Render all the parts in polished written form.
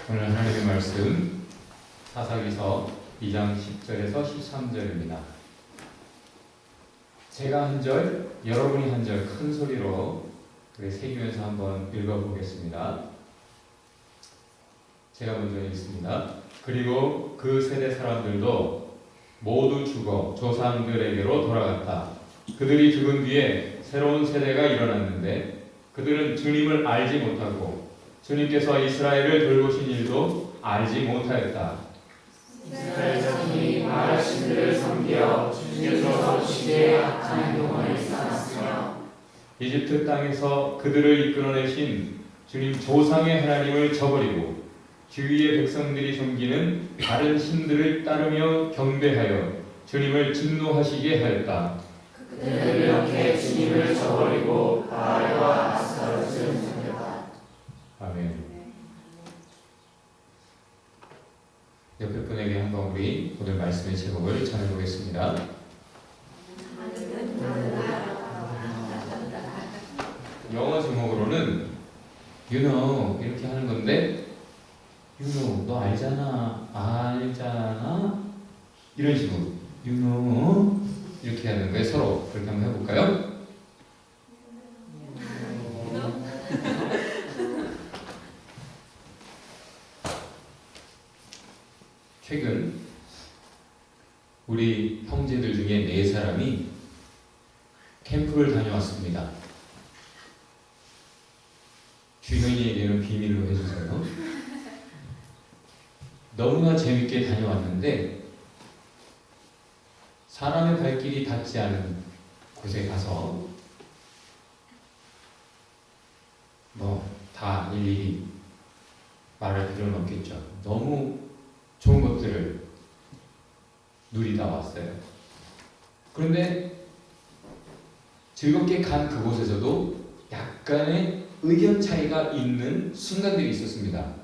오늘 하나님의 말씀 사사기서 2장 10절에서 13절입니다. 제가 한 절, 여러분이 한 절 큰 소리로 새기면서 한번 읽어보겠습니다. 제가 먼저 읽습니다. 그리고 그 세대 사람들도 모두 죽어 조상들에게로 돌아갔다. 그들이 죽은 뒤에 새로운 세대가 일어났는데 그들은 주님을 알지 못하고 주님께서 이스라엘을 돌보신 일도 알지 못하였다. 이스라엘 자손이 바알 신들을 섬겨 주님께서 시대에 악한 영혼을 쌓았으며 이집트 땅에서 그들을 이끌어내신 주님 조상의 하나님을 저버리고 주위의 백성들이 섬기는 다른 신들을 따르며 경배하여 주님을 진노하시게 하였다. 그들은 이렇게 주님을 저버리고 바알과 아스타롯을 섬겼다. 아멘. 옆에 분에게 한번 우리 오늘 말씀의 제목을 전해보겠습니다. 영어 제목으로는 You know 이렇게 하는 건데 You know 너 알잖아 이런 식으로 You know 이렇게 하는 거에 서로 그렇게 한번 해볼까요? 최근 우리 형제들 중에 4사람이 캠프를 다녀왔습니다. 주현이에게는 비밀로 해주세요. 너무나 재밌게 다녀왔는데 사람의 발길이 닿지 않은 곳에 가서 다 일일이 말할 필요는 없겠죠. 너무 좋은 것들을 누리다 왔어요. 그런데 즐겁게 간 그곳에서도 약간의 의견 차이가 있는 순간들이 있었습니다.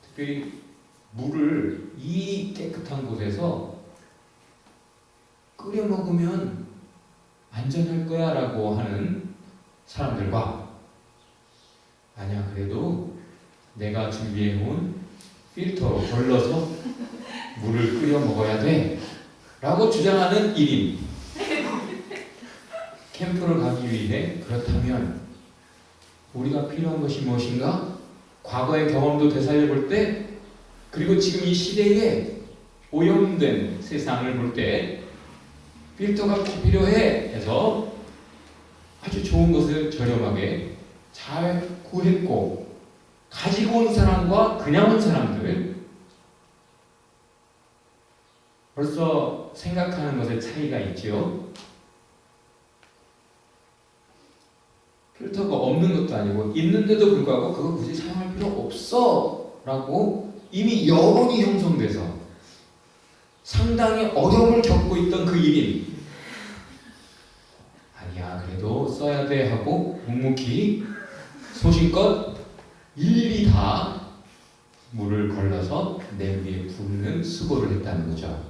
특별히 물을 이 깨끗한 곳에서 끓여 먹으면 안전할 거야 라고 하는 사람들과 아니야 그래도 내가 준비해놓은 필터로 걸러서 물을 끓여 먹어야 돼 라고 주장하는 1인 캠프를 가기 위해 그렇다면 우리가 필요한 것이 무엇인가? 과거의 경험도 되살려볼 때 그리고 지금 이 시대에 오염된 세상을 볼 때 필터가 필요해 해서 아주 좋은 것을 저렴하게 잘 구했고 가지고 온 사람과 그냥 온 사람들 벌써 생각하는 것에 차이가 있지요. 필터가 없는 것도 아니고 있는데도 불구하고 그거 굳이 사용할 필요 없어 라고 이미 여론이 형성돼서 상당히 어려움을 겪고 있던 그 일인 아니야 그래도 써야 돼 하고 묵묵히 소신껏 일일이 다 물을 걸러서 냄비에 붓는 수고를 했다는 거죠.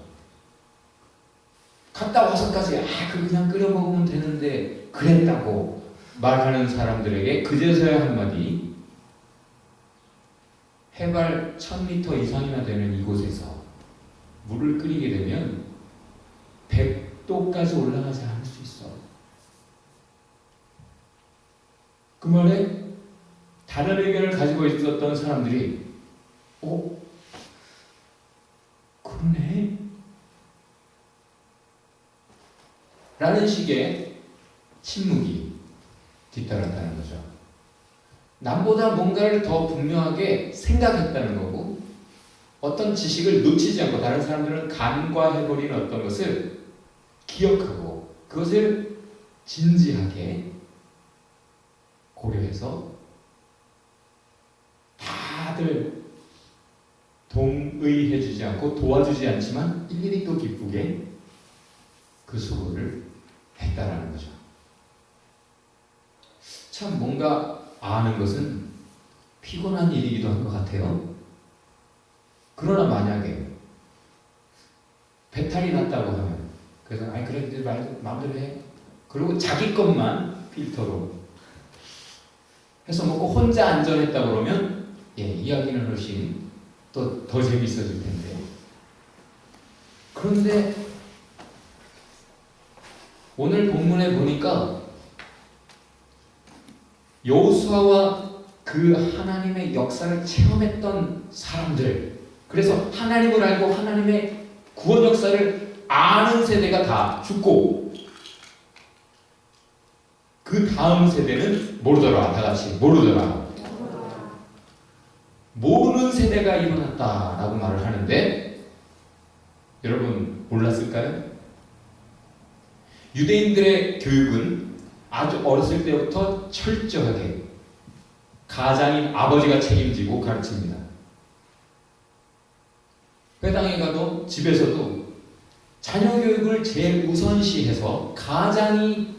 갔다 와서까지 그냥 끓여 먹으면 되는데 그랬다고 말하는 사람들에게 그제서야 한마디 해발 1000m 이상이나 되는 이곳에서 물을 끓이게 되면 100도까지 올라가지 않을 수 있어. 그 말에 다른 의견을 가지고 있었던 사람들이 그러네? 라는 식의 침묵이 뒤따랐다는 거죠. 남보다 뭔가를 더 분명하게 생각했다는 거고 어떤 지식을 놓치지 않고 다른 사람들은 간과해버린 어떤 것을 기억하고 그것을 진지하게 고려해서 다들 동의해주지 않고 도와주지 않지만 일일이 또 기쁘게 그 수고를 했다라는 거죠. 참 뭔가 아는 것은 피곤한 일이기도 한 것 같아요. 그러나 만약에 배탈이 났다고 하면 그래서 그래 마음대로 해. 그리고 자기 것만 필터로 해서 먹고 혼자 안전했다 그러면 이야기는 훨씬 또 더 재밌어질 텐데. 그런데 오늘 본문에 보니까 여호수아와 그 하나님의 역사를 체험했던 사람들, 그래서 하나님을 알고 하나님의 구원 역사를 아는 세대가 다 죽고 그 다음 세대는 모르더라. 다 같이 모르더라. 모르는 세대가 일어났다라고 말을 하는데 여러분 몰랐을까요? 유대인들의 교육은 아주 어렸을 때부터 철저하게 가장인 아버지가 책임지고 가르칩니다. 회당에 가도 집에서도 자녀 교육을 제일 우선시해서 가장이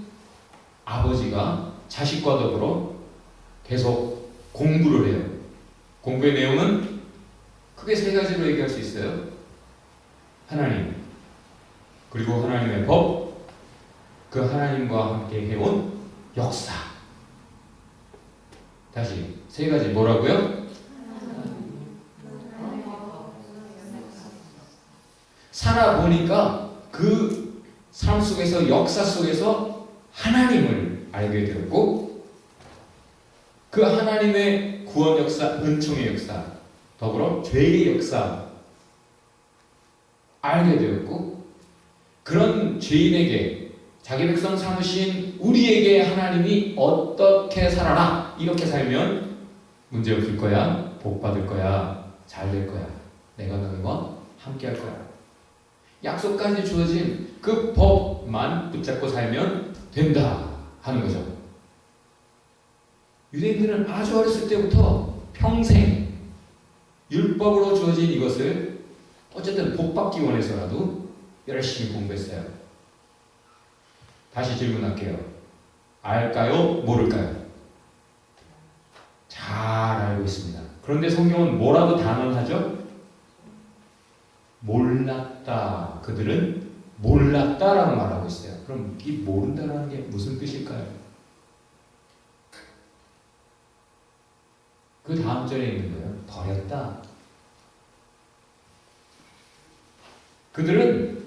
아버지가 자식과 더불어 계속 공부를 해요. 공부의 내용은 크게 세 가지로 얘기할 수 있어요. 하나님, 그리고 하나님의 법, 그 하나님과 함께 해온 역사. 다시 세 가지 뭐라고요? 살아보니까 그 삶 속에서 역사 속에서 하나님을 알게 되었고 그 하나님의 구원 역사, 은총의 역사, 더불어 죄의 역사 알게 되었고 그런 죄인에게 자기 백성 삼으신 우리에게 하나님이 어떻게 살아라 이렇게 살면 문제 없을 거야, 복 받을 거야, 잘 될 거야, 내가 너희와 함께 할 거야. 약속까지 주어진 그 법만 붙잡고 살면 된다 하는 거죠. 유대인들은 아주 어렸을 때부터 평생 율법으로 주어진 이것을 어쨌든 복 받기 원해서라도 열심히 공부했어요. 다시 질문할게요. 알까요? 모를까요? 잘 알고 있습니다. 그런데 성경은 뭐라고 단언하죠? 몰랐다. 그들은 몰랐다라고 말하고 있어요. 그럼 이 모른다라는 게 무슨 뜻일까요? 그 다음 절에 있는 거예요. 버렸다. 그들은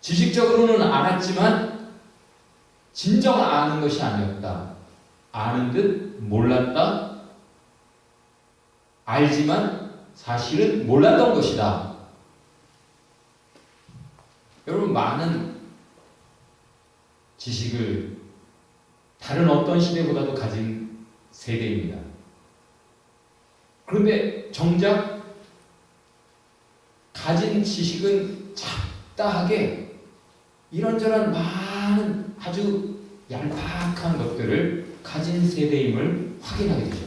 지식적으로는 알았지만 진정 아는 것이 아니었다. 아는 듯 몰랐다. 알지만 사실은 몰랐던 것이다. 여러분 많은 지식을 다른 어떤 시대보다도 가진 세대입니다. 그런데 정작 가진 지식은 잡다하게 이런저런 많은 아주 얄팍한 것들을 가진 세대임을 확인하게 되죠.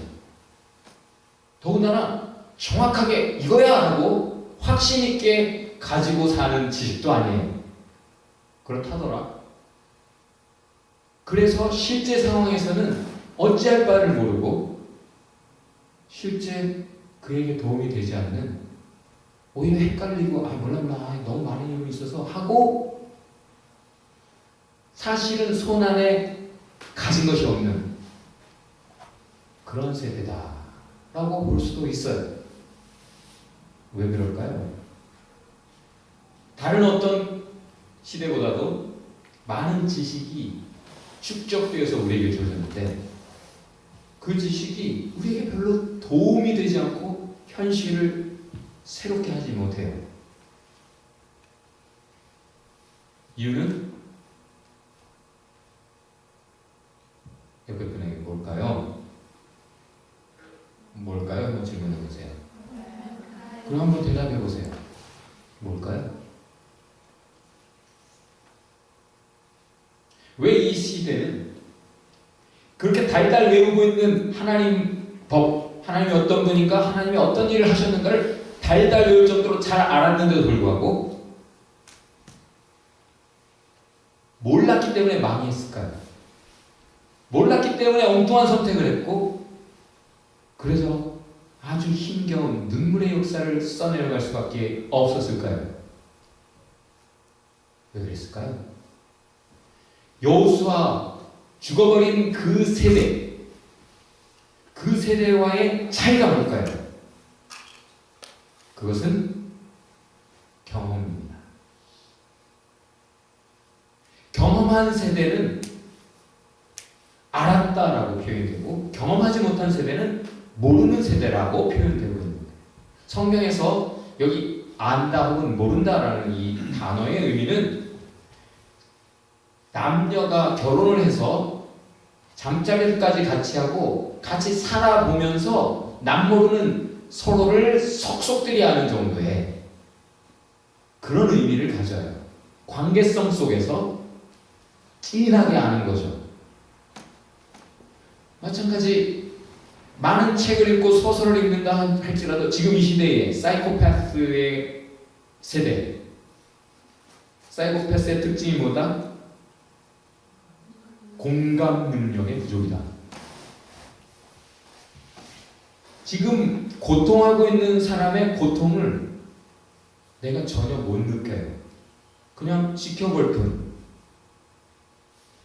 더군다나 정확하게 이거야 하고 확신 있게 가지고 사는 지식도 아니에요. 그렇다더라. 그래서 실제 상황에서는 어찌할 바를 모르고 실제 그에게 도움이 되지 않는 오히려 헷갈리고 몰랐나 너무 많은 이유가 있어서 하고 사실은 손 안에 가진 것이 없는 그런 세대다라고 볼 수도 있어요. 왜 그럴까요? 다른 어떤 시대보다도 많은 지식이 축적되어서 우리에게 주어졌는데 그 지식이 우리에게 별로 도움이 되지 않고 현실을 새롭게 하지 못해요. 이유는 옆에 분에게 뭘까요? 뭘까요? 한번 질문해 보세요. 그럼 한번 대답해 보세요. 뭘까요? 왜 이 시대는 그렇게 달달 외우고 있는 하나님 법, 하나님이 어떤 분인가, 하나님이 어떤 일을 하셨는가를 달달 외울 정도로 잘 알았는데도 불구하고 몰랐기 때문에 망했을까요? 몰랐기 때문에 엉뚱한 선택을 했고 그래서 아주 힘겨운 눈물의 역사를 써내려갈 수밖에 없었을까요? 왜 그랬을까요? 여호수아 죽어버린 그 세대, 그 세대와의 차이가 뭘까요? 그것은 경험입니다. 경험한 세대는 알았다라고 표현되고 경험하지 못한 세대는 모르는 세대라고 표현되고 있는 거예요. 성경에서 여기 안다 혹은 모른다라는 이 단어의 의미는 남녀가 결혼을 해서 잠자리까지 같이 하고 같이 살아보면서 남모르는 서로를 속속들이 아는 정도의 그런 의미를 가져요. 관계성 속에서 찐하게 아는 거죠. 마찬가지 많은 책을 읽고 소설을 읽는다 할지라도 지금 이 시대에 사이코패스의 세대, 사이코패스의 특징이 뭐다? 공감 능력의 부족이다. 지금 고통하고 있는 사람의 고통을 내가 전혀 못 느껴요. 그냥 지켜볼 뿐.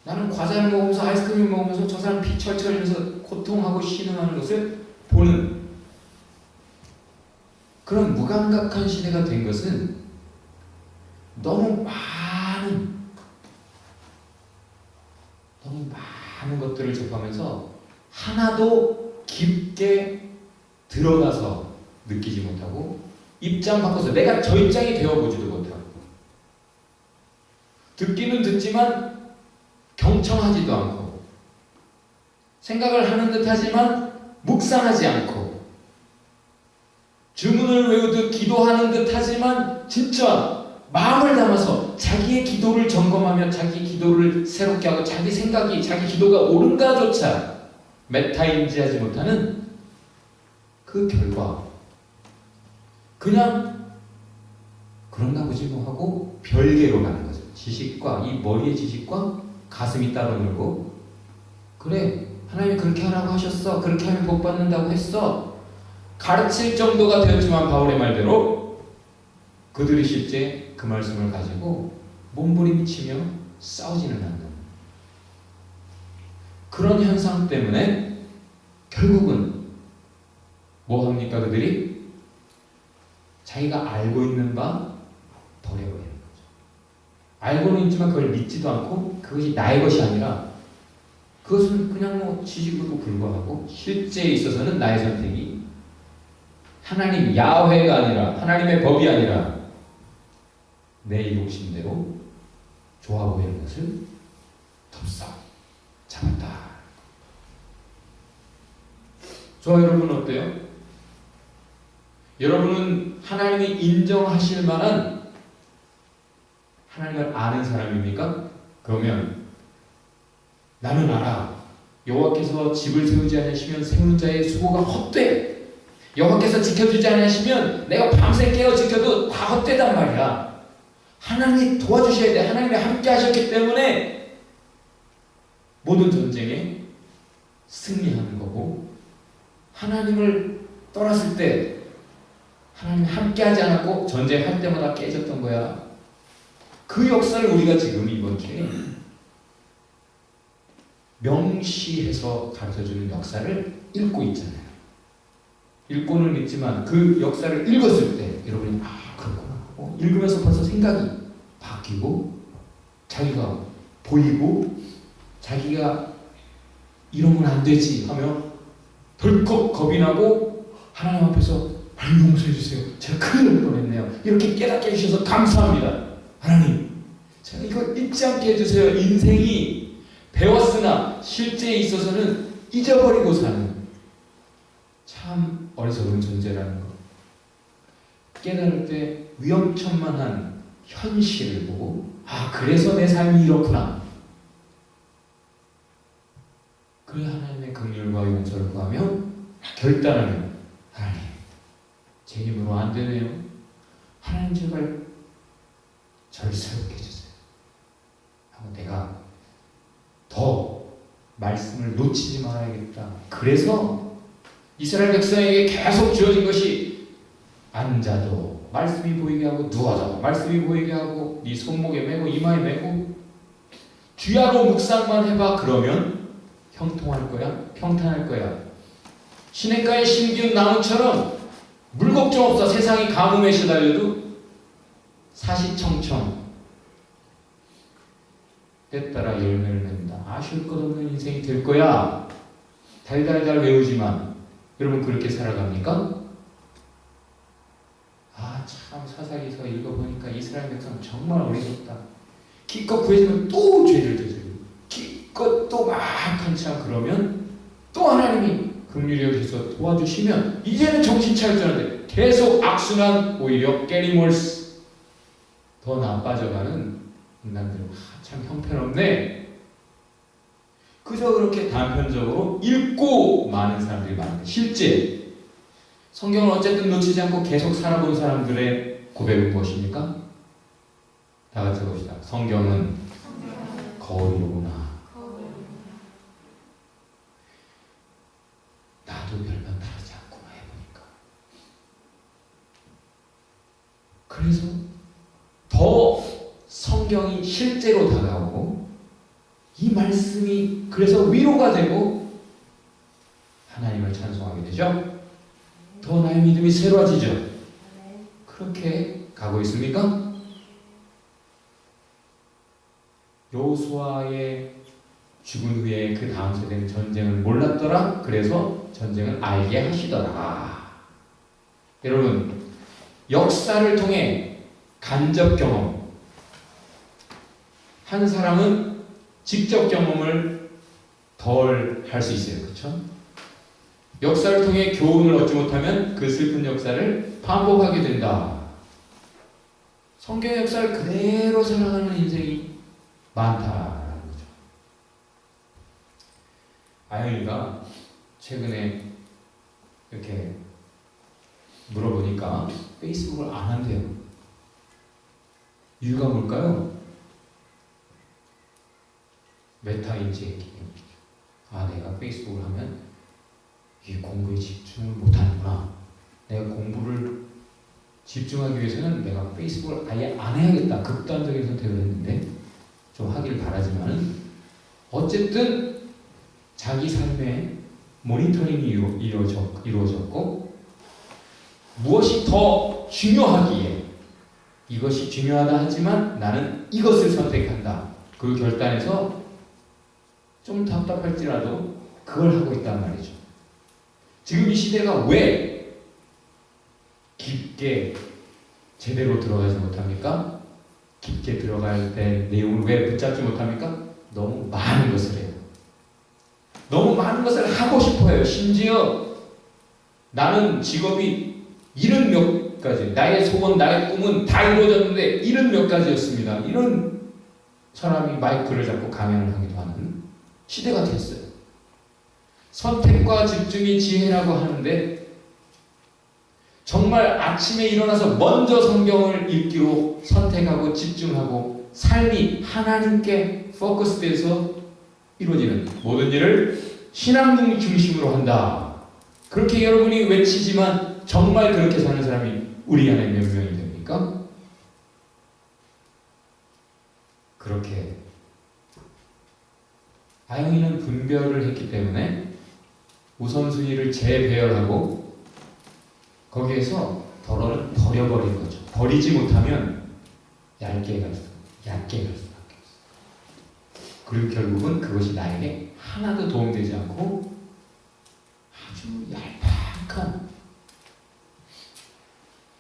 나는 과자를 먹으면서 아이스크림을 먹으면서 저 사람 피 철철 흘리면서 고통하고 신음하는 것을 보는 그런 무감각한 시대가 된 것은 너무 많은 것들을 접하면서 하나도 깊게 들어가서 느끼지 못하고 입장 바꿔서 내가 저 입장이 되어보지도 못하고 듣기는 듣지만 경청하지도 않고 생각을 하는 듯 하지만 묵상하지 않고 주문을 외우듯 기도하는 듯 하지만 진짜 마음을 담아서 자기의 기도를 점검하며 자기 기도를 새롭게 하고 자기 생각이 자기 기도가 옳은가조차 메타인지하지 못하는 그 결과 그냥 그런가 보지 뭐 하고 별개로 가는 거죠. 지식과 이 머리의 지식과 가슴이 따로 놀고 그래 하나님이 그렇게 하라고 하셨어. 그렇게 하면 복 받는다고 했어. 가르칠 정도가 되었지만 바울의 말대로 그들이 실제 그 말씀을 가지고 몸부림치며 싸우지는 않는 그런 현상 때문에 결국은 뭐 합니까? 그들이 자기가 알고 있는 바 버려버리는 거죠. 알고는 있지만 그걸 믿지도 않고 그것이 나의 것이 아니라 그것은 그냥 뭐 지식으로 불과하고 실제에 있어서는 나의 선택이 하나님 야훼가 아니라 하나님의 법이 아니라 내 욕심대로 좋아 보이는 것을 덥석 잡았다. 저와 여러분은 어때요? 여러분은 하나님이 인정하실 만한 하나님을 아는 사람입니까? 그러면 나는 알아. 여호와께서 집을 세우지 않으시면 세우는 자의 수고가 헛돼. 여호와께서 지켜주지 않으시면 내가 밤새 깨어 지켜도 다 헛되단 말이야. 하나님이 도와주셔야 돼. 하나님이 함께 하셨기 때문에 모든 전쟁에 승리하는 거고 하나님을 떠났을 때 하나님 함께 하지 않았고 전쟁할 때마다 깨졌던 거야. 그 역사를 우리가 지금 이번 주에 명시해서 가르쳐주는 역사를 읽고 있잖아요. 읽고는 있지만 그 역사를 읽었을 때 여러분이 그렇구나. 읽으면서 벌써 생각이 바뀌고 자기가 보이고 자기가 이러면 안 되지 하며 덜컥 겁이 나고 하나님 앞에서 하나님 용서해 주세요. 제가 큰일 날 뻔했네요. 이렇게 깨닫게 해주셔서 감사합니다. 하나님 제가 이거 잊지 않게 해주세요. 인생이 배웠으나 실제에 있어서는 잊어버리고 사는 참 어리석은 존재라는 것. 깨달을 때 위험천만한 현실을 보고 그래서 내 삶이 이렇구나. 그래 하나님의 긍휼과 용서를 구하며 결단하면 하나님 제 힘으로 안 되네요. 하나님 제발 저를 새롭게 해주세요. 하고 내가 더 말씀을 놓치지 말아야겠다. 그래서 이스라엘 백성에게 계속 주어진 것이 앉아도 말씀이 보이게 하고 누워도 말씀이 보이게 하고 네 손목에 매고 이마에 매고 주야로 묵상만 해봐. 그러면 형통할 거야. 평탄할 거야. 시냇가에 심기운 나무처럼 물 걱정 없어 세상이 가뭄에 시달려도 사시청청 때따라 열매를 맺는다. 아쉬울 것 없는 인생이 될 거야. 달달달 외우지만 여러분 그렇게 살아갑니까? 아, 참 사사기서 읽어보니까 이스라엘 백성 정말 어리석다. 기껏 구해주면 또 죄를 저지르고 기껏 또 막 한참 그러면 또 하나님이 긍휼히 여기서 도와주시면 이제는 정신 차릴 줄 알았는데 계속 악순환, 오히려 깨리몰스 더 나빠져가는 인간들. 참 형편없네. 그저 그렇게 단편적으로 읽고 많은 사람들이 많은데 실제 성경을 어쨌든 놓치지 않고 계속 살아본 사람들의 고백은 무엇입니까? 다 같이 봅시다. 성경은 거울이로구나. 나도 별반 다르지 않구나 해보니까. 그래서 더 성경이 실제로 다가오고 이 말씀이 그래서 위로가 되고 하나님을 찬송하게 되죠. 더 나의 믿음이 새로워지죠. 그렇게 가고 있습니까? 여호수아의 죽은 후에 그 다음 세대는 전쟁을 몰랐더라. 그래서 전쟁을 알게 하시더라. 여러분, 역사를 통해 간접 경험, 한 사람은 직접 경험을 덜 할 수 있어요. 그렇죠? 역사를 통해 교훈을 얻지 못하면 그 슬픈 역사를 반복하게 된다. 성경의 역사를 그대로 살아가는 인생이 많다라는 거죠. 아영이가 최근에 이렇게 물어보니까 페이스북을 안 한대요. 이유가 뭘까요? 메타인지의 기능. 아, 내가 페이스북을 하면 이 공부에 집중을 못하는구나. 내가 공부를 집중하기 위해서는 내가 페이스북을 아예 안 해야겠다. 극단적인 선택을 했는데 좀 하길 바라지만 어쨌든 자기 삶에 모니터링이 이루어졌고 무엇이 더 중요하기에 이것이 중요하다 하지만 나는 이것을 선택한다. 그 결단에서 좀 답답할지라도 그걸 하고 있단 말이죠. 지금 이 시대가 왜 깊게 제대로 들어가지 못합니까? 깊게 들어갈 때 내용을 왜 붙잡지 못합니까? 너무 많은 것을 해요. 너무 많은 것을 하고 싶어요. 심지어 나는 직업이 70몇 가지, 나의 소원, 나의 꿈은 다 이루어졌는데 70몇 가지였습니다. 이런 사람이 마이크를 잡고 강연을 하기도 하는 시대가 됐어요. 선택과 집중이 지혜라고 하는데 정말 아침에 일어나서 먼저 성경을 읽기로 선택하고 집중하고 삶이 하나님께 포커스돼서 이루어지는 모든 일을 신앙 중심으로 한다. 그렇게 여러분이 외치지만 정말 그렇게 사는 사람이 우리 안에 몇 명이 됩니까? 그렇게 아영이는 분별을 했기 때문에 우선순위를 재배열하고 거기에서 덜어는 버려버린 거죠. 버리지 못하면 얇게 갈 수밖에 없어요. 그리고 결국은 그것이 나에게 하나도 도움되지 않고 아주 얄팍한,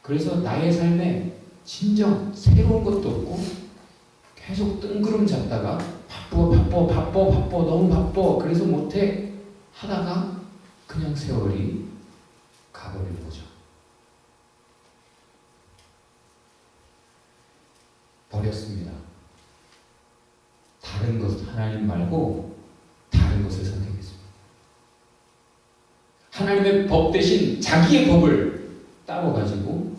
그래서 나의 삶에 진정 새로운 것도 없고 계속 뜬구름 잡다가 바빠 너무 바빠 그래서 못해 하다가 그냥 세월이 가버리는 거죠. 버렸습니다. 다른 것, 하나님 말고 다른 것을 선택했습니다. 하나님의 법 대신 자기의 법을 따로-가지고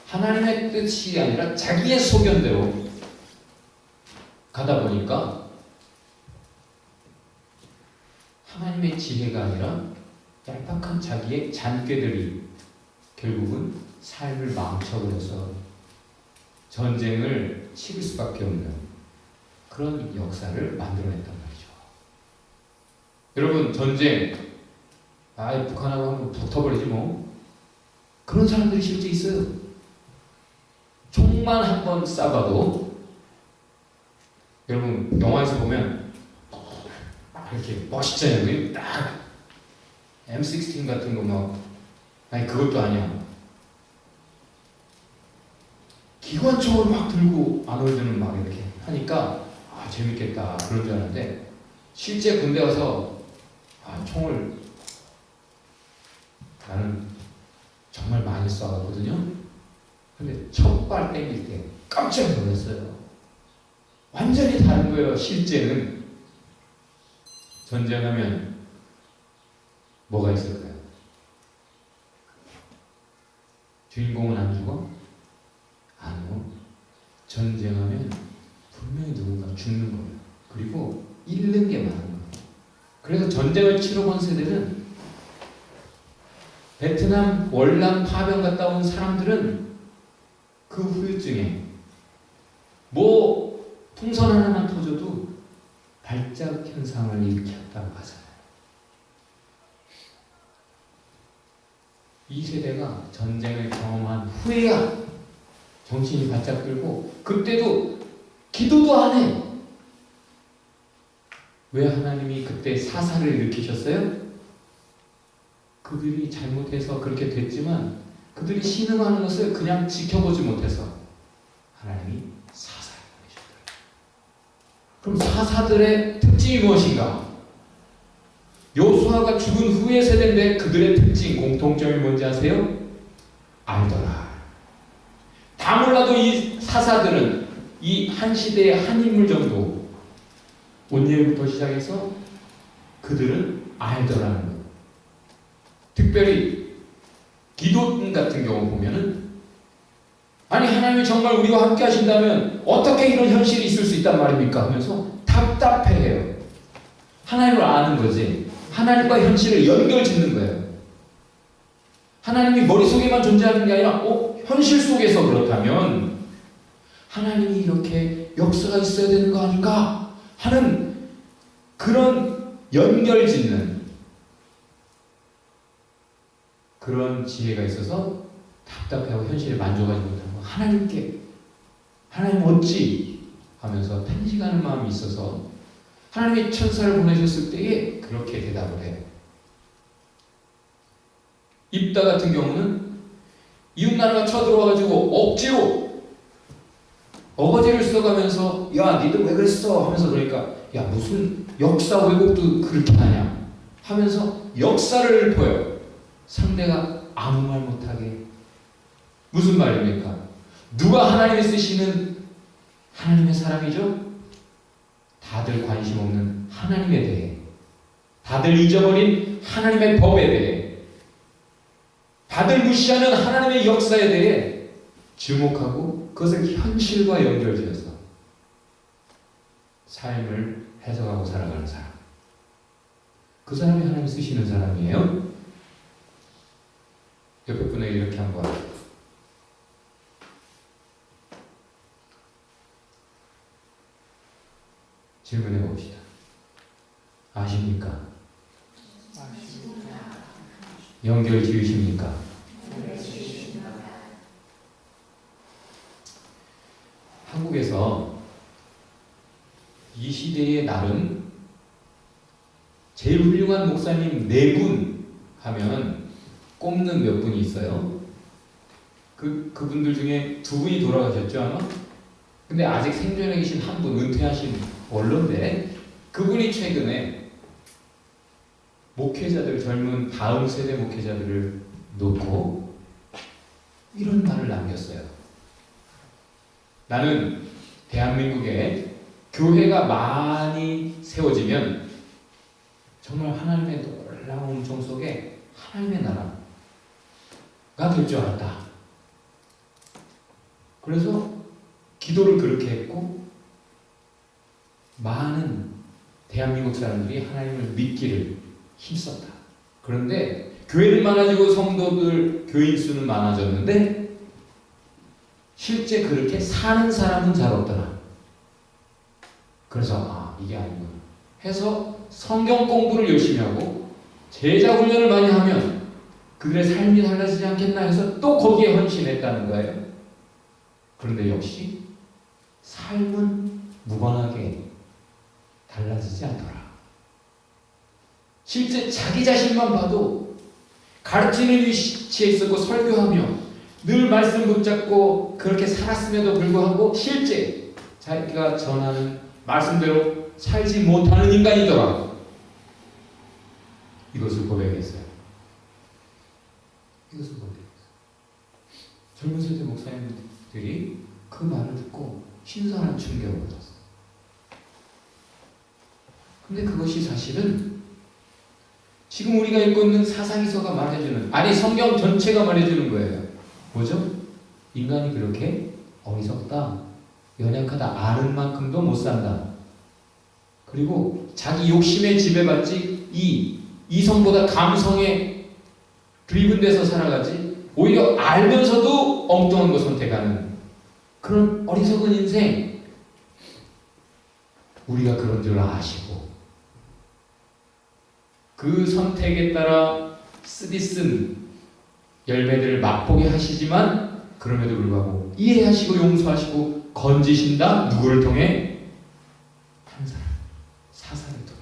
하나님의 뜻이 아니라 자기의 소견대로 가다 보니까 하나님의 지혜가 아니라 얄팍한 자기의 잔꾀들이 결국은 삶을 망쳐버려서 전쟁을 치를 수밖에 없는 그런 역사를 만들어냈단 말이죠. 여러분, 전쟁 아이 북한하고 한번 붙어버리지 뭐. 그런 사람들이 실제 있어요. 총만 한 번 쏴봐도 여러분 영화에서 보면 이렇게 멋있잖아요. 그게 딱 M16 같은 거 막 아니 그것도 아니야. 기관총을 막 들고 아놀드는 막 이렇게 하니까 아 재밌겠다 그런 줄 알았는데 실제 군대 가서 아 총을 나는 정말 많이 쏴봤거든요. 근데 첫 발 땡길 때 깜짝 놀랐어요. 완전히 다른 거예요. 실제는 전쟁하면 뭐가 있을까요? 주인공은 안 죽어? 아니요. 전쟁하면 분명히 누군가 죽는 거예요. 그리고 잃는 게 많은 거예요. 그래서 전쟁을 치러본 세대는 베트남 월남 파병 갔다 온 사람들은 그 후유증에 뭐 풍선 하나만 터져도 발작 현상을 일으켰다고 하잖아요. 이 세대가 전쟁을 경험한 후에야 정신이 바짝 들고 그때도 기도도 안 해. 왜 하나님이 그때 사사를 일으키셨어요? 그들이 잘못해서 그렇게 됐지만 그들이 신음하는 것을 그냥 지켜보지 못해서 하나님이 사사를 보내셨다. 그럼 사사들의 특징이 무엇인가? 여호수아가 죽은 후의 세대인데 그들의 특징, 공통점이 뭔지 아세요? 알더라. 다 몰라도 이 사사들은 이 한 시대의 한 인물 정도 온 예부터 시작해서 그들은 알더라는 거예요. 특별히 기도원 같은 경우 보면은 아니 하나님이 정말 우리와 함께 하신다면 어떻게 이런 현실이 있을 수 있단 말입니까? 하면서 답답해해요. 하나님을 아는 거지 하나님과 현실을 연결짓는 거예요. 하나님이 머릿속에만 존재하는 게 아니라 현실 속에서 그렇다면 하나님이 이렇게 역사가 있어야 되는 거 아닌가 하는 그런 연결짓는 그런 지혜가 있어서 답답해하고 현실에 만족하지 못하고 하나님께 하나님 어찌 하면서 탄식하는 마음이 있어서 하나님이 천사를 보내셨을 때에 그렇게 대답을 해요. 입다 같은 경우는 이웃나라가 쳐들어와가지고 억지로 어거지를 써가면서 야 니들 왜 그랬어 하면서 그러니까 야 무슨 역사 왜곡도 그렇게 하냐 하면서 역사를 보여요. 상대가 아무 말 못하게. 무슨 말입니까? 누가 하나님이 쓰시는 하나님의 사람이죠? 다들 관심 없는 하나님에 대해, 다들 잊어버린 하나님의 법에 대해, 다들 무시하는 하나님의 역사에 대해 주목하고 그것을 현실과 연결지어서 삶을 해석하고 살아가는 사람. 그 사람이 하나님 쓰시는 사람이에요. 옆에 분에게 이렇게 한번 질문해 봅시다. 아십니까? 연결 지으십니까? 한국에서 이 시대의 나름 제일 훌륭한 목사님 4분 하면 꼽는 몇 분이 있어요. 그분들 중에 2분이 돌아가셨죠 아마? 근데 아직 생존해 계신 한 분, 은퇴하신 원로인데 그분이 최근에 목회자들, 젊은 다음 세대 목회자들을 놓고 이런 말을 남겼어요. 나는 대한민국에 교회가 많이 세워지면 정말 하나님의 놀라운 은총 속에 하나님의 나라가 될 줄 알았다. 그래서 기도를 그렇게 했고 많은 대한민국 사람들이 하나님을 믿기를 힘썼다. 그런데 교회는 많아지고 성도들, 교인 수는 많아졌는데 실제 그렇게 사는 사람은 잘 없더라. 그래서 이게 아니구나 해서 성경 공부를 열심히 하고 제자 훈련을 많이 하면 그들의 삶이 달라지지 않겠나 해서 또 거기에 헌신했다는 거예요. 그런데 역시 삶은 무관하게 달라지지 않더라. 실제 자기 자신만 봐도 가르치는 위치에 있었고 설교하며 늘 말씀 붙잡고 그렇게 살았음에도 불구하고 실제 자기가 전하는 말씀대로 살지 못하는 인간이더라. 이것을 고백했어요. 이것을 고백했어요. 젊은 세대 목사님들이 그 말을 듣고 신선한 충격을 받았어요. 근데 그것이 사실은 지금 우리가 읽고 있는 사상이서가 말해주는, 아니 성경 전체가 말해주는 거예요. 뭐죠? 인간이 그렇게 어리석다, 연약하다, 아는 만큼도 못 산다. 그리고 자기 욕심에 지배받지 이성보다 감성에 드리븐돼서 살아가지, 오히려 알면서도 엉뚱한 거 선택하는 그런 어리석은 인생, 우리가 그런 줄 아시고 그 선택에 따라 쓰디쓴 열매들을 맛보게 하시지만 그럼에도 불구하고 이해하시고 용서하시고 건지신다. 누구를 통해? 한 사람 사사를 통해.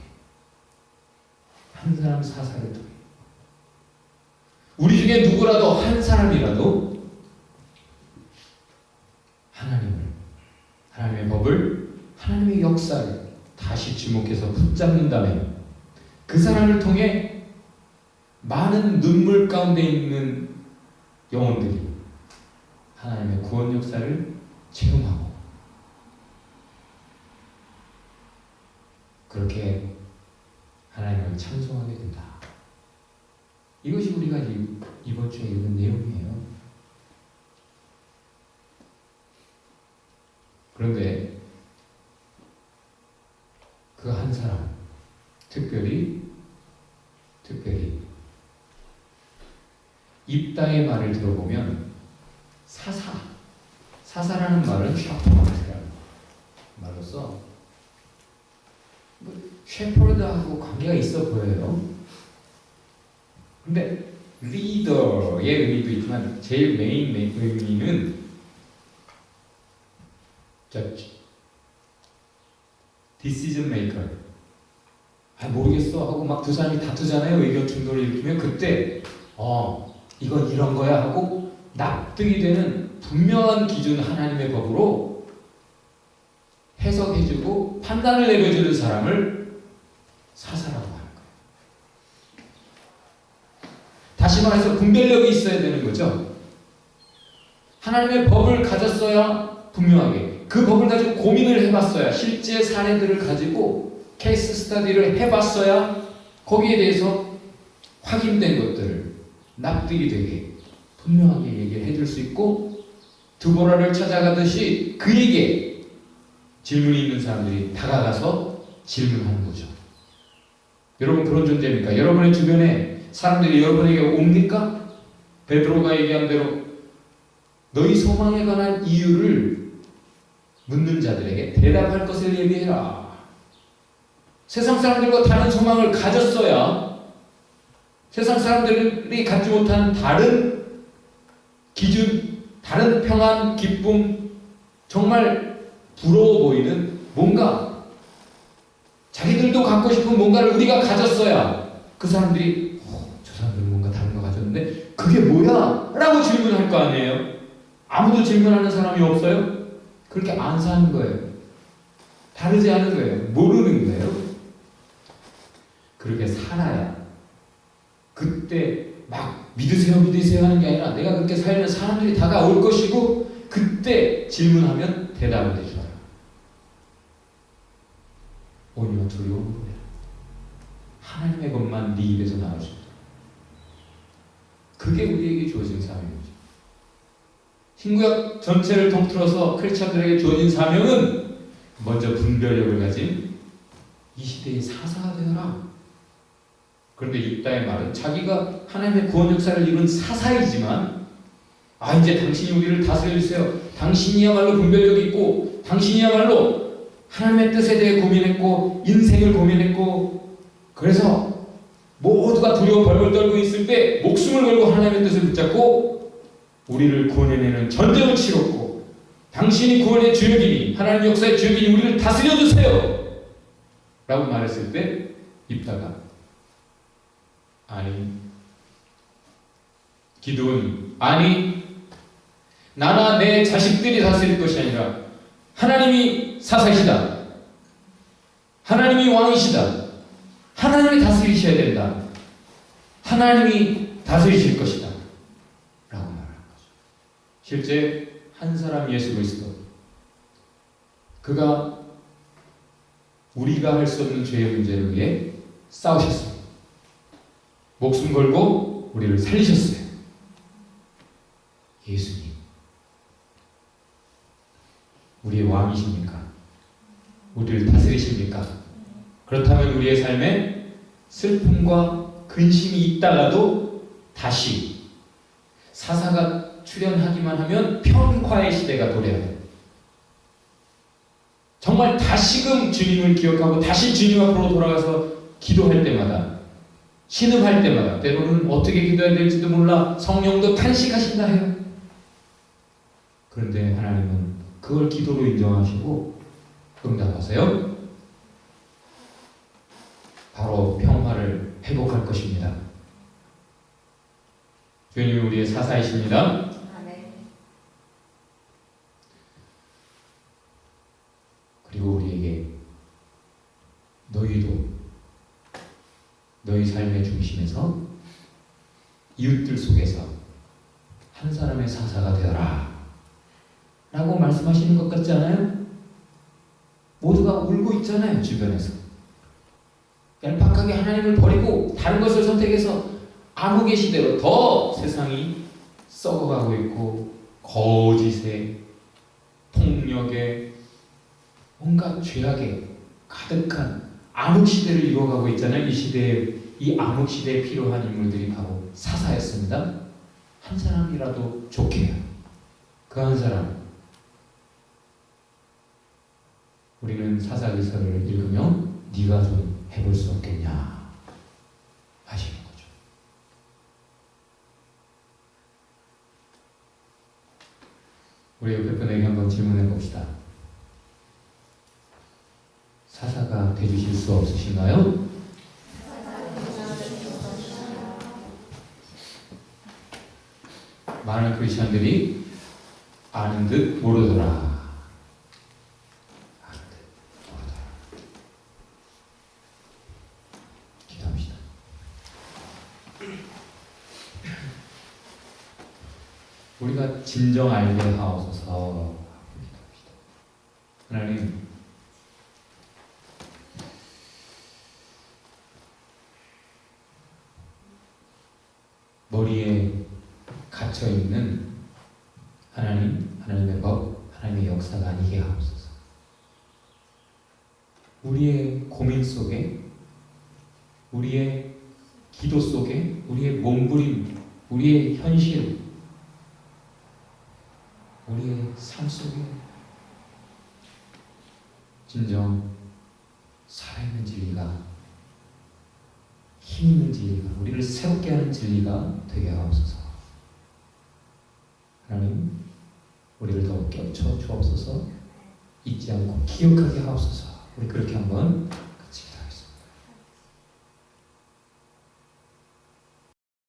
한 사람 사사를 통해. 우리 중에 누구라도 한 사람이라도 하나님의 법을, 하나님의 역사를 다시 주목해서 붙잡는다면 그 사람을 통해 많은 눈물 가운데 있는 영혼들이 하나님의 구원 역사를 체험하고 그렇게 하나님을 찬송하게 된다. 이것이 우리가 이번 주에 읽은 내용이에요. 그런데 그 한 사람, 특별히 입다의 말을 들어보면 사사라는 말은 샤퍼라는 말로서 셰퍼드하고 관계가 있어 보여요. 근데 리더의 의미도 있지만 제일 메인 의미는 judge, decision maker. 모르겠어 하고 막 두 사람이 다투잖아요. 의견 충돌을 일으키면 그때 이건 이런 거야 하고 납득이 되는 분명한 기준, 하나님의 법으로 해석해주고 판단을 내려주는 사람을 사사라고 하는 거예요. 다시 말해서 분별력이 있어야 되는 거죠. 하나님의 법을 가졌어야 분명하게, 그 법을 가지고 고민을 해봤어야, 실제 사례들을 가지고 케이스 스터디를 해봤어야 거기에 대해서 확인된 것들을 납득이 되게 분명하게 얘기를 해줄 수 있고, 드보라를 찾아가듯이 그에게 질문이 있는 사람들이 다가가서 질문하는 거죠. 여러분 그런 존재입니까? 여러분의 주변에 사람들이 여러분에게 옵니까? 베드로가 얘기한 대로 너희 소망에 관한 이유를 묻는 자들에게 대답할 것을 얘기해라. 세상 사람들과 다른 소망을 가졌어야 세상 사람들이 갖지 못한 다른 기준, 다른 평안, 기쁨, 정말 부러워 보이는 뭔가, 자기들도 갖고 싶은 뭔가를 우리가 가졌어야 그 사람들이 저 사람들은 뭔가 다른 거 가졌는데 그게 뭐야? 라고 질문할 거 아니에요? 아무도 질문하는 사람이 없어요? 그렇게 안 사는 거예요. 다르지 않은 거예요. 모르는 거예요. 그렇게 살아야 그때 막 믿으세요 하는 게 아니라 내가 그렇게 살면 사람들이 다가올 것이고 그때 질문하면 대답을 해줘요. 오히려 두려운 거예요. 하나님의 것만 네 입에서 나올 수 있다. 그게 우리에게 주어진 사명이죠. 신구약 전체를 통틀어서 크리스찬들에게 주어진 사명은 먼저 분별력을 가진 이 시대의 사사가 되어라. 그런데 입다의 말은 자기가 하나님의 구원 역사를 이룬 사사이지만 이제 당신이 우리를 다스려주세요. 당신이야말로 분별력이 있고 당신이야말로 하나님의 뜻에 대해 고민했고 인생을 고민했고 그래서 모두가 두려워 벌벌 떨고 있을 때 목숨을 걸고 하나님의 뜻을 붙잡고 우리를 구원해내는 전쟁을 치렀고 당신이 구원의 주역이니 하나님 역사의 주역이니 우리를 다스려 주세요 라고 말했을 때 입다가 아니 기도는 아니 나나 내 자식들이 다스릴 것이 아니라 하나님이 사사시다. 하나님이 왕이시다. 하나님이 다스리셔야 된다. 하나님이 다스리실 것이다. 라고 말하는 거죠. 실제 한 사람 예수 그리스도 그가 우리가 할 수 없는 죄의 문제를 위해 싸우셨습니다. 목숨 걸고 우리를 살리셨어요. 예수님 우리의 왕이십니까? 우리를 다스리십니까? 그렇다면 우리의 삶에 슬픔과 근심이 있다가도 다시 사사가 출현하기만 하면 평화의 시대가 도래해요. 정말 다시금 주님을 기억하고 다시 주님 앞으로 돌아가서 기도할 때마다 신음할 때마다 때로는 어떻게 기도해야 될지도 몰라 성령도 탄식하신다 해요. 그런데 하나님은 그걸 기도로 인정하시고 응답하세요. 바로 평화를 회복할 것입니다. 주님이 우리의 사사이십니다. 그리고 우리에게 너희도 너희 삶의 중심에서 이웃들 속에서 한 사람의 사사가 되어라 라고 말씀하시는 것 같지 않아요? 모두가 울고 있잖아요. 주변에서 얄팍하게 하나님을 버리고 다른 것을 선택해서 암흑의 시대로 더 세상이 썩어가고 있고 거짓에 폭력에 온갖 죄악에 가득한 암흑 시대를 이루어가고 있잖아요. 이 시대에 이 암흑 시대에 필요한 인물들이 바로 사사였습니다. 한 사람이라도 좋게 해요. 그 한 사람 우리는 사사기서를 읽으면 네가 좀 해볼 수 없겠냐 하시는 거죠. 우리 옆에 분에게 한번 질문해 봅시다. 사사가 되주실 수 없으신가요? 많은 크리스천들이 아는 듯 모르더라. 우리가 진정 알게 하옵소서. 하나님, 머리에 갇혀있는 하나님, 하나님의 법, 하나님의 역사가 아니게 하옵소서. 우리의 고민 속에, 우리의 기도 속에, 우리의 몸부림, 우리의 현실, 우리의 삶 속에 진정 살아있는 진리가, 힘 있는 진리가, 우리를 새롭게 하는 진리가 되게 하옵소서. 하나님, 우리를 더 껴쳐 주옵소서. 잊지 않고 기억하게 하옵소서. 우리 그렇게 한번